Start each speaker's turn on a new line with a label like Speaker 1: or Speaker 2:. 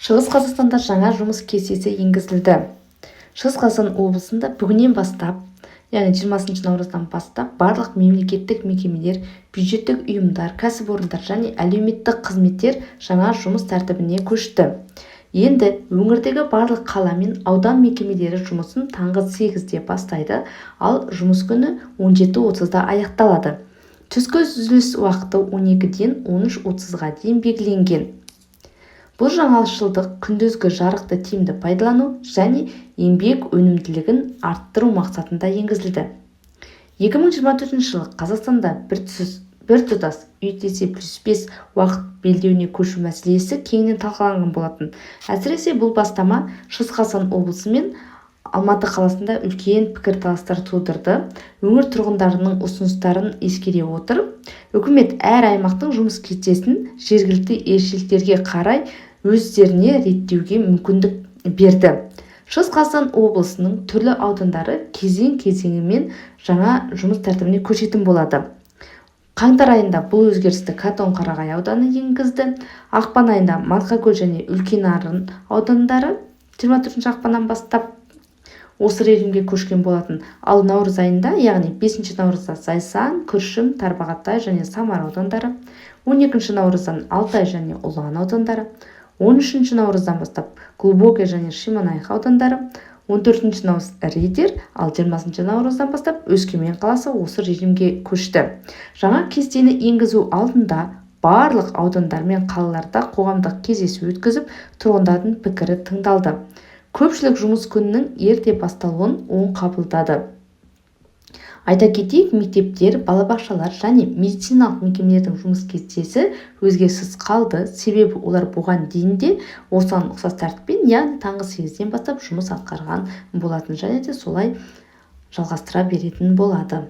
Speaker 1: Шығыс Қазақстанда жаңа жұмыс кестесі енгізілді. Шығыс Қазақстан облысында бүгіннен бастап, яғни 20 наурыздан бастап, барлық мемлекеттік мекемелер, бюджеттік ұйымдар, кәсіпорындар және әлеуметтік қызметтер жаңа жұмыс тәртібіне көшті. Енді өңірдегі барлық қала мен аудан мекемелері жұмысын таңғы 8-де бастайды, ал жұмыс күні 17:30-да аяқталады. Түскі үзіліс уақыты 12-ден 13:30-ға дейін белгіленген. Бұл жаңашылдық күндізгі жарықты тиімді пайдалану және еңбек өнімділігін арттыру мақсатында енгізілді. 2024 жылы Қазақстанда біртұтас үй+5 уақыт белдеуіне көшу мәселесі кеңінен талқыланған болатын. Әсіресе бұл бастама Шығыс Қазақстан облысы мен Алматы қаласында үлкен пікірталастар тудырды. Өңір тұрғындарының ұсыныстарын ескере отырып, үкімет әр аймақтың жұмыс кестесін жергілікті ерекшеліктерге қарай өздеріне реттеуге мүмкіндік берді. Шығыс Қазақстан облысының түрлі аудандары кезең-кезеңімен жаңа жұмыс тәртібіне көшетін болады. Қаңтар айында бұл өзгерісті Қатон-Қарағай ауданы енгізді. Ақпан айында Марқакөл және Үлкенарын аудандары 24 ақпаннан бастап осы режимге көшкен болатын. Ал наурыз айында, яғни 5 наурызда Зайсан, Күршім, Тарбағатай және Самар аудандары, 12 наурыздан Алтай және Ұлан аудандары, 13 наурыздан бастап Глубокое және Шемонаиха аудандары, 14 наурыз Риддер, ал 20 наурыздан бастап Өскемен қаласы осы режимге көшті. Жаңа кестені енгізу алдында барлық аудандар мен қалаларда қоғамдық кездесу өткізіп, тұрғындардың пікірі тыңдалды. Көпшілік жұмыс күнінің ерте басталуын оң қабылдады. Айта кетейік, мектептер, балабақшалар және медициналық мекемелердің жұмыс кестесі өзгеріссіз қалды. Себебі олар бұған дейін де осыған ұқсас тәртіппен, яғни таңғы 8-ден бастап жұмыс атқарған болатын және де солай жалғастыра беретін болады.